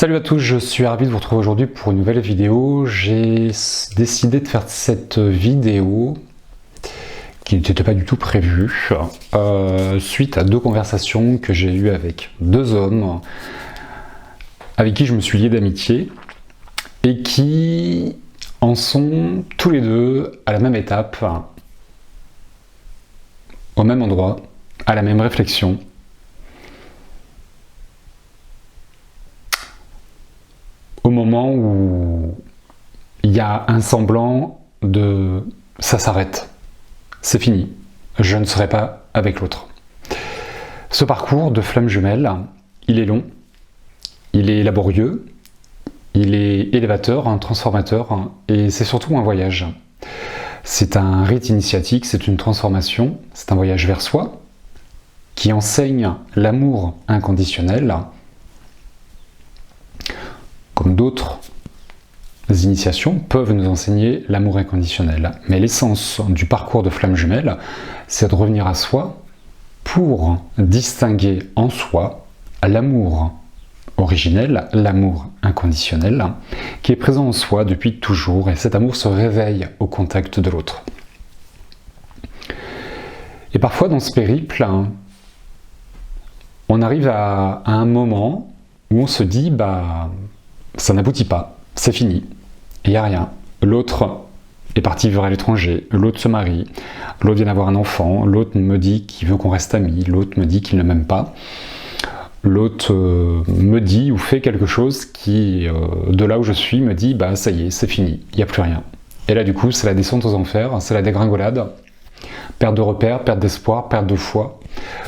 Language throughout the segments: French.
Salut à tous, je suis ravi de vous retrouver aujourd'hui pour une nouvelle vidéo. J'ai décidé de faire cette vidéo qui n'était pas du tout prévue, suite à deux conversations que j'ai eues avec deux hommes avec qui je me suis lié d'amitié et qui en sont tous les deux à la même étape, au même endroit, à la même réflexion. Au moment où il y a un semblant de « ça s'arrête, c'est fini, je ne serai pas avec l'autre ». Ce parcours de flamme jumelle, il est long, il est laborieux, il est élévateur, transformateur, et c'est surtout un voyage. C'est un rite initiatique, c'est une transformation, c'est un voyage vers soi, qui enseigne l'amour inconditionnel, comme d'autres initiations peuvent nous enseigner l'amour inconditionnel. Mais l'essence du parcours de flamme jumelle, c'est de revenir à soi pour distinguer en soi l'amour originel, l'amour inconditionnel, qui est présent en soi depuis toujours, et cet amour se réveille au contact de l'autre. Et parfois dans ce périple, on arrive à un moment où on se dit ça n'aboutit pas, c'est fini, il n'y a rien. L'autre est parti vivre à l'étranger, l'autre se marie, l'autre vient d'avoir un enfant, l'autre me dit qu'il veut qu'on reste amis, l'autre me dit qu'il ne m'aime pas, l'autre me dit ou fait quelque chose qui, de là où je suis, me dit ça y est, c'est fini, il n'y a plus rien. Et là du coup, c'est la descente aux enfers, c'est la dégringolade, perte de repères, perte d'espoir, perte de foi,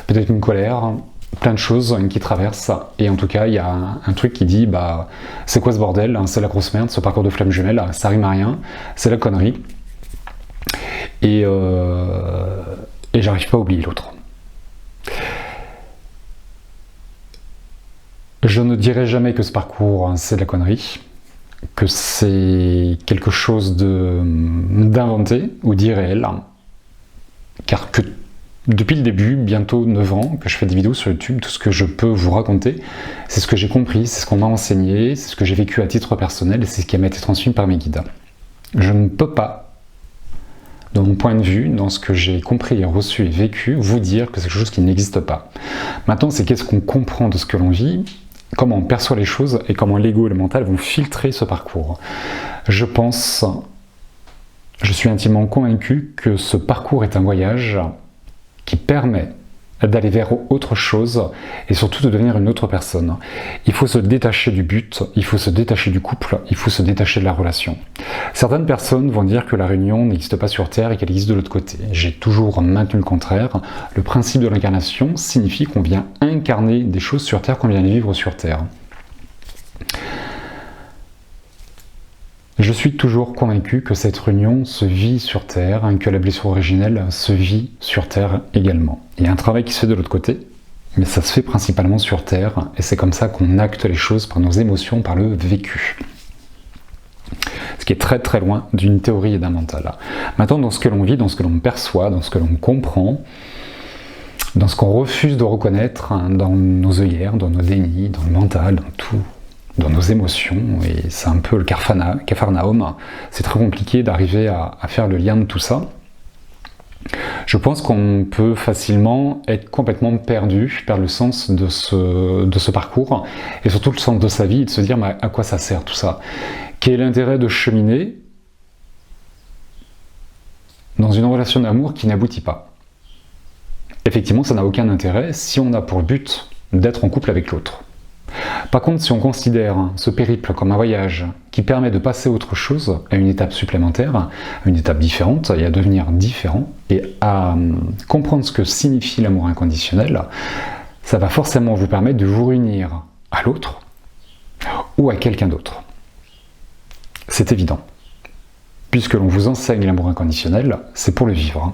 peut-être une colère, plein de choses qui traversent, et en tout cas il y a un truc qui dit c'est quoi ce bordel, c'est la grosse merde, ce parcours de flamme jumelle, ça rime à rien, c'est la connerie, et j'arrive pas à oublier l'autre. Je ne dirai jamais que ce parcours c'est de la connerie, que c'est quelque chose d'inventé ou d'irréel, car que depuis le début, bientôt 9 ans, que je fais des vidéos sur YouTube, tout ce que je peux vous raconter, c'est ce que j'ai compris, c'est ce qu'on m'a enseigné, c'est ce que j'ai vécu à titre personnel et c'est ce qui m'a été transmis par mes guides. Je ne peux pas, de mon point de vue, dans ce que j'ai compris et reçu et vécu, vous dire que c'est quelque chose qui n'existe pas. Maintenant, c'est qu'est-ce qu'on comprend de ce que l'on vit, comment on perçoit les choses et comment l'ego et le mental vont filtrer ce parcours. Je suis intimement convaincu que ce parcours est un voyage qui permet d'aller vers autre chose et surtout de devenir une autre personne. Il faut se détacher du but, il faut se détacher du couple, il faut se détacher de la relation. Certaines personnes vont dire que la réunion n'existe pas sur Terre et qu'elle existe de l'autre côté. J'ai toujours maintenu le contraire. Le principe de l'incarnation signifie qu'on vient incarner des choses sur Terre, qu'on vient les vivre sur Terre. Je suis toujours convaincu que cette réunion se vit sur Terre, que la blessure originelle se vit sur Terre également. Il y a un travail qui se fait de l'autre côté, mais ça se fait principalement sur Terre, et c'est comme ça qu'on acte les choses par nos émotions, par le vécu. Ce qui est très très loin d'une théorie et d'un mental. Maintenant, dans ce que l'on vit, dans ce que l'on perçoit, dans ce que l'on comprend, dans ce qu'on refuse de reconnaître, dans nos œillères, dans nos dénis, dans le mental, dans tout, dans nos émotions, et c'est un peu le capharnaüm, c'est très compliqué d'arriver à faire le lien de tout ça. Je pense qu'on peut facilement être complètement perdu, perdre le sens de ce parcours, et surtout le sens de sa vie, et de se dire à quoi ça sert tout ça. Quel est l'intérêt de cheminer dans une relation d'amour qui n'aboutit pas? Effectivement, ça n'a aucun intérêt si on a pour but d'être en couple avec l'autre. Par contre, si on considère ce périple comme un voyage qui permet de passer à autre chose, à une étape supplémentaire, à une étape différente, et à devenir différent, et à comprendre ce que signifie l'amour inconditionnel, ça va forcément vous permettre de vous réunir à l'autre ou à quelqu'un d'autre. C'est évident. Puisque l'on vous enseigne l'amour inconditionnel, c'est pour le vivre.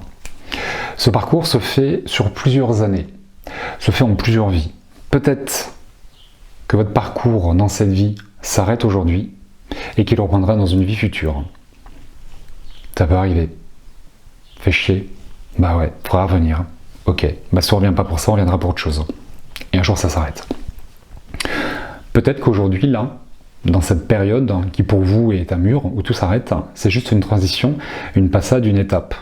Ce parcours se fait sur plusieurs années, se fait en plusieurs vies. Peut-être que votre parcours dans cette vie s'arrête aujourd'hui et qu'il reprendra dans une vie future. Ça peut arriver. Fait chier. Ouais, faudra revenir. Ok, si on revient pas pour ça, on reviendra pour autre chose. Et un jour ça s'arrête. Peut-être qu'aujourd'hui, là, dans cette période qui pour vous est un mur où tout s'arrête, c'est juste une transition, une passade, une étape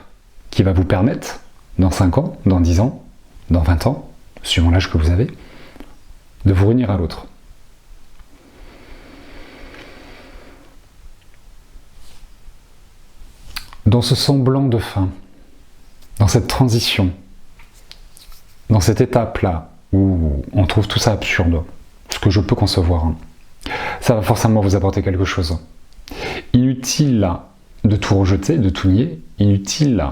qui va vous permettre, dans 5 ans, dans 10 ans, dans 20 ans, suivant l'âge que vous avez, de vous réunir à l'autre. Dans ce semblant de fin, dans cette transition, dans cette étape-là où on trouve tout ça absurde, ce que je peux concevoir, ça va forcément vous apporter quelque chose. Inutile de tout rejeter, de tout nier, inutile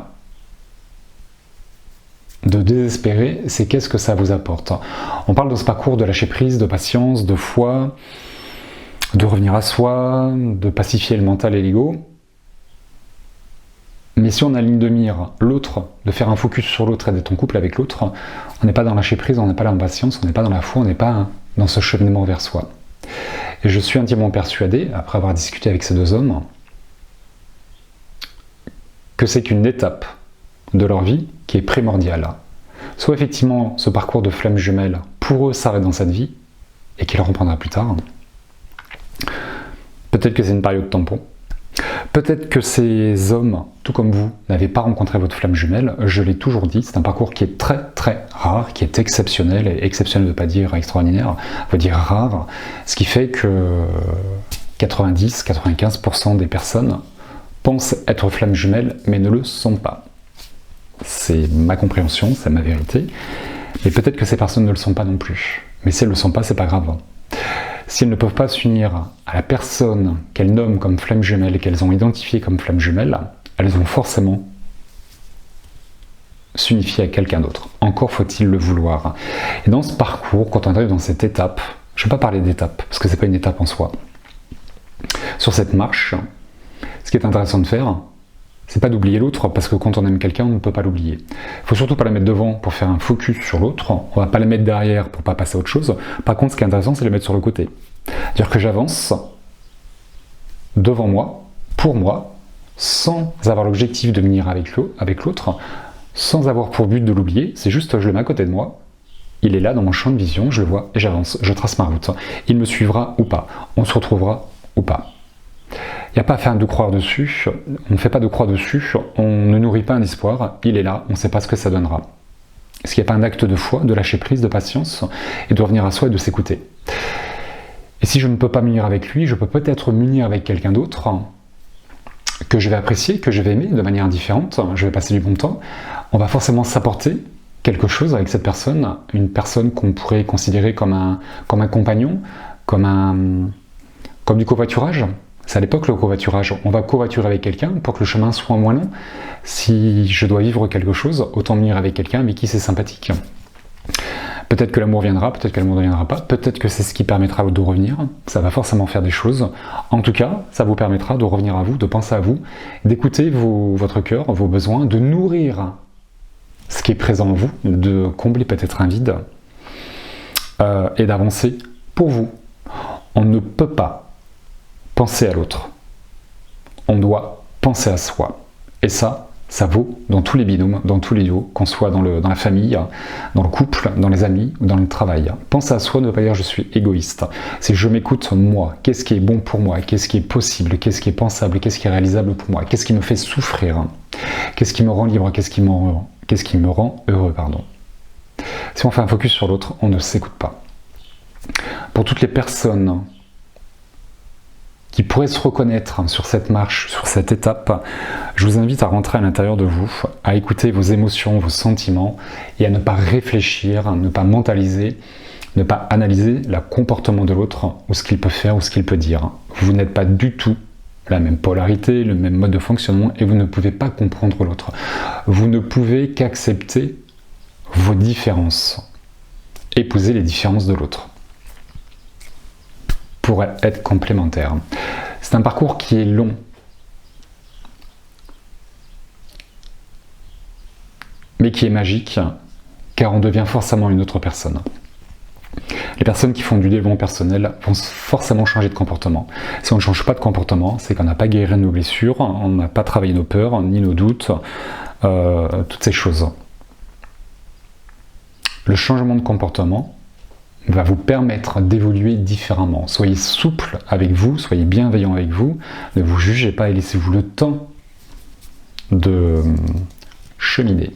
de désespérer, c'est qu'est-ce que ça vous apporte. On parle dans ce parcours de lâcher prise, de patience, de foi, de revenir à soi, de pacifier le mental et l'ego. Mais si on a ligne de mire l'autre, de faire un focus sur l'autre et d'être en couple avec l'autre, on n'est pas dans lâcher prise, on n'est pas dans la patience, on n'est pas dans la foi, on n'est pas dans ce cheminement vers soi. Et je suis intimement persuadé, après avoir discuté avec ces 2 hommes, que c'est qu'une étape de leur vie qui est primordiale. Soit effectivement ce parcours de flamme jumelle, pour eux, s'arrête dans cette vie, et qu'il reprendra plus tard. Peut-être que c'est une période tampon. Peut-être que ces hommes, tout comme vous, n'avaient pas rencontré votre flamme jumelle, je l'ai toujours dit, c'est un parcours qui est très très rare, qui est exceptionnel, et exceptionnel ne veut pas dire extraordinaire, veut dire rare, ce qui fait que 90-95% des personnes pensent être flamme jumelle, mais ne le sont pas. C'est ma compréhension, c'est ma vérité, mais peut-être que ces personnes ne le sont pas non plus. Mais si elles ne le sont pas, c'est pas grave. Si elles ne peuvent pas s'unir à la personne qu'elles nomment comme flamme jumelle et qu'elles ont identifiée comme flamme jumelle, elles vont forcément s'unifier à quelqu'un d'autre. Encore faut-il le vouloir. Et dans ce parcours, quand on arrive dans cette étape, je ne vais pas parler d'étape, parce que ce n'est pas une étape en soi. Sur cette marche, ce qui est intéressant de faire, c'est pas d'oublier l'autre, parce que quand on aime quelqu'un, on ne peut pas l'oublier. Il faut surtout pas la mettre devant pour faire un focus sur l'autre, on va pas la mettre derrière pour pas passer à autre chose. Par contre, ce qui est intéressant, c'est de la mettre sur le côté. C'est-à-dire que j'avance devant moi, pour moi, sans avoir l'objectif de venir avec l'autre, sans avoir pour but de l'oublier, c'est juste je le mets à côté de moi, il est là dans mon champ de vision, je le vois et j'avance, je trace ma route. Il me suivra ou pas, on se retrouvera ou pas. Il n'y a pas à faire de croix dessus, on ne fait pas de croix dessus, on ne nourrit pas un espoir, il est là, on ne sait pas ce que ça donnera. Est-ce qu'il n'y a pas un acte de foi, de lâcher prise, de patience, et de revenir à soi et de s'écouter? Et si je ne peux pas m'unir avec lui, je peux peut-être m'unir avec quelqu'un d'autre, que je vais apprécier, que je vais aimer de manière différente, je vais passer du bon temps, on va forcément s'apporter quelque chose avec cette personne, une personne qu'on pourrait considérer comme un compagnon, comme du covoiturage. C'est à l'époque le covoiturage. On va covoiturer avec quelqu'un pour que le chemin soit moins long. Si je dois vivre quelque chose, autant venir avec quelqu'un avec qui c'est sympathique. Peut-être que l'amour viendra, peut-être que l'amour ne viendra pas, peut-être que c'est ce qui permettra de revenir. Ça va forcément faire des choses. En tout cas, ça vous permettra de revenir à vous, de penser à vous, d'écouter votre cœur, vos besoins, de nourrir ce qui est présent en vous, de combler peut-être un vide et d'avancer pour vous. On ne peut pas penser à l'autre. On doit penser à soi. Et ça vaut dans tous les binômes, dans tous les duos, qu'on soit dans la famille, dans le couple, dans les amis ou dans le travail. Penser à soi ne veut pas dire je suis égoïste. C'est je m'écoute moi. Qu'est-ce qui est bon pour moi? Qu'est-ce qui est possible? Qu'est-ce qui est pensable? Qu'est-ce qui est réalisable pour moi? Qu'est-ce qui me fait souffrir? Qu'est-ce qui me rend libre? Qu'est-ce qui me rend heureux, pardon. Si on fait un focus sur l'autre, on ne s'écoute pas. Pour toutes les personnes qui pourraient se reconnaître sur cette marche, sur cette étape, je vous invite à rentrer à l'intérieur de vous, à écouter vos émotions, vos sentiments, et à ne pas réfléchir, à ne pas mentaliser, ne pas analyser le comportement de l'autre, ou ce qu'il peut faire, ou ce qu'il peut dire. Vous n'êtes pas du tout la même polarité, le même mode de fonctionnement, et vous ne pouvez pas comprendre l'autre. Vous ne pouvez qu'accepter vos différences, épouser les différences de l'autre, pour être complémentaire. C'est un parcours qui est long, mais qui est magique, car on devient forcément une autre personne. Les personnes qui font du développement personnel vont forcément changer de comportement. Si on ne change pas de comportement, c'est qu'on n'a pas guéri nos blessures, on n'a pas travaillé nos peurs, ni nos doutes, toutes ces choses. Le changement de comportement va vous permettre d'évoluer différemment. Soyez souple avec vous, soyez bienveillant avec vous, ne vous jugez pas et laissez-vous le temps de cheminer.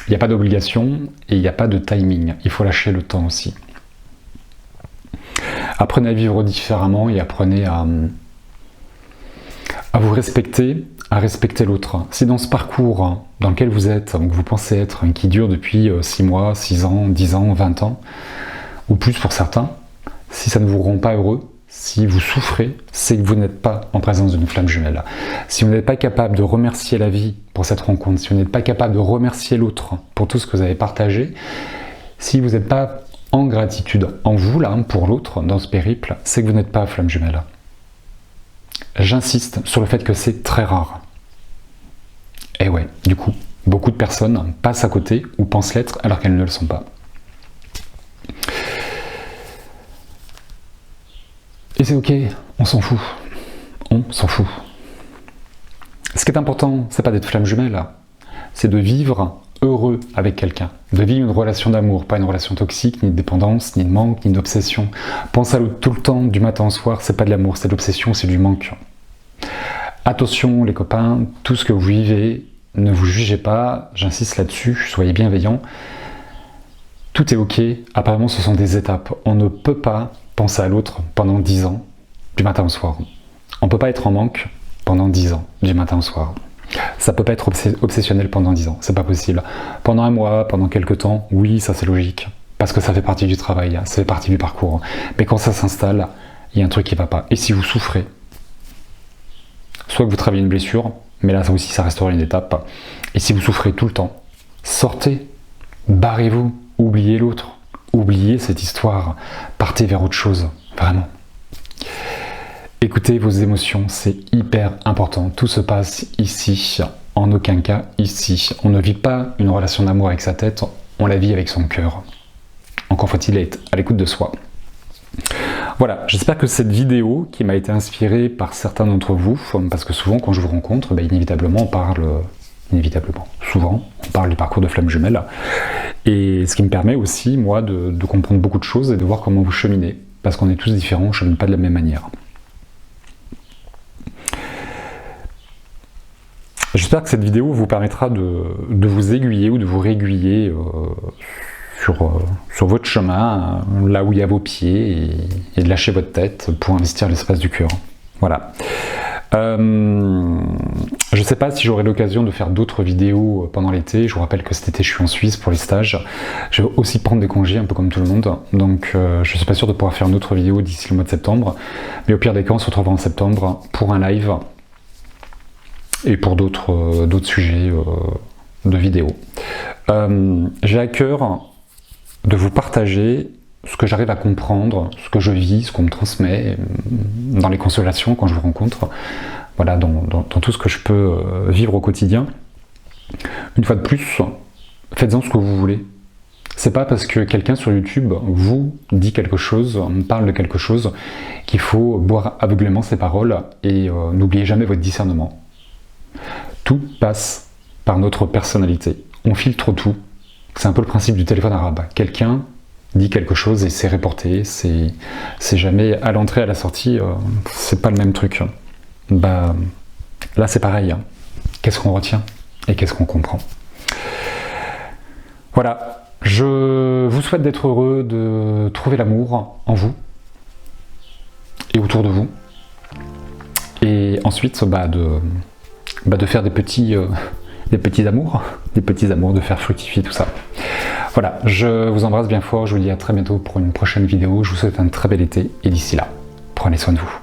Il n'y a pas d'obligation et il n'y a pas de timing, il faut lâcher le temps aussi. Apprenez à vivre différemment et apprenez à vous respecter, à respecter l'autre. Si dans ce parcours dans lequel vous êtes, que vous pensez être, qui dure depuis 6 mois, 6 ans, 10 ans, 20 ans, ou plus pour certains, si ça ne vous rend pas heureux, si vous souffrez, c'est que vous n'êtes pas en présence d'une flamme jumelle. Si vous n'êtes pas capable de remercier la vie pour cette rencontre, si vous n'êtes pas capable de remercier l'autre pour tout ce que vous avez partagé, si vous n'êtes pas en gratitude en vous, là, pour l'autre, dans ce périple, c'est que vous n'êtes pas flamme jumelle. J'insiste sur le fait que c'est très rare. Et ouais, du coup, beaucoup de personnes passent à côté ou pensent l'être alors qu'elles ne le sont pas. Et c'est ok, on s'en fout. On s'en fout. Ce qui est important, c'est pas d'être flamme jumelle, c'est de vivre heureux avec quelqu'un, de vivre une relation d'amour, pas une relation toxique, ni de dépendance, ni de manque, ni d'obsession. Penser à l'autre tout le temps, du matin au soir, c'est pas de l'amour, c'est de l'obsession, c'est du manque. Attention les copains, tout ce que vous vivez, ne vous jugez pas, j'insiste là-dessus, soyez bienveillants. Tout est ok, apparemment ce sont des étapes. On ne peut pas penser à l'autre pendant 10 ans, du matin au soir. On ne peut pas être en manque pendant 10 ans, du matin au soir. Ça peut pas être obsessionnel pendant 10 ans, c'est pas possible. Pendant un mois, pendant quelques temps, oui, ça c'est logique. Parce que ça fait partie du travail, ça fait partie du parcours. Mais quand ça s'installe, il y a un truc qui va pas. Et si vous souffrez, soit que vous travaillez une blessure, mais là ça aussi ça restera une étape. Et si vous souffrez tout le temps, sortez, barrez-vous, oubliez l'autre, oubliez cette histoire, partez vers autre chose, vraiment. Écoutez vos émotions, c'est hyper important. Tout se passe ici, en aucun cas ici. On ne vit pas une relation d'amour avec sa tête, on la vit avec son cœur. Encore faut-il être à l'écoute de soi. Voilà, j'espère que cette vidéo qui m'a été inspirée par certains d'entre vous, parce que souvent quand je vous rencontre, inévitablement on parle, souvent on parle du parcours de flamme jumelle, et ce qui me permet aussi, moi, de comprendre beaucoup de choses et de voir comment vous cheminez, parce qu'on est tous différents, on ne chemine pas de la même manière. J'espère que cette vidéo vous permettra de vous aiguiller ou de vous réaiguiller sur votre chemin, là où il y a vos pieds, et de lâcher votre tête pour investir l'espace du cœur. Voilà. Je ne sais pas si j'aurai l'occasion de faire d'autres vidéos pendant l'été. Je vous rappelle que cet été, je suis en Suisse pour les stages. Je vais aussi prendre des congés, un peu comme tout le monde. Donc, je ne suis pas sûr de pouvoir faire une autre vidéo d'ici le mois de septembre. Mais au pire des cas, on se retrouvera en septembre pour un live et pour d'autres sujets de vidéos. J'ai à cœur de vous partager ce que j'arrive à comprendre, ce que je vis, ce qu'on me transmet dans les constellations quand je vous rencontre, voilà, dans tout ce que je peux vivre au quotidien. Une fois de plus, faites-en ce que vous voulez. C'est pas parce que quelqu'un sur YouTube vous dit quelque chose, parle de quelque chose, qu'il faut boire aveuglément ses paroles et n'oubliez jamais votre discernement. Tout passe par notre personnalité. On filtre tout. C'est un peu le principe du téléphone arabe. Quelqu'un dit quelque chose et c'est reporté, c'est jamais à l'entrée, à la sortie, c'est pas le même truc. Bah, là c'est pareil. Qu'est-ce qu'on retient et qu'est-ce qu'on comprend? Voilà, je vous souhaite d'être heureux, de trouver l'amour en vous et autour de vous. Et ensuite, de faire des petits amours, de faire fructifier tout ça. Voilà, je vous embrasse bien fort, je vous dis à très bientôt pour une prochaine vidéo, je vous souhaite un très bel été, et d'ici là, prenez soin de vous.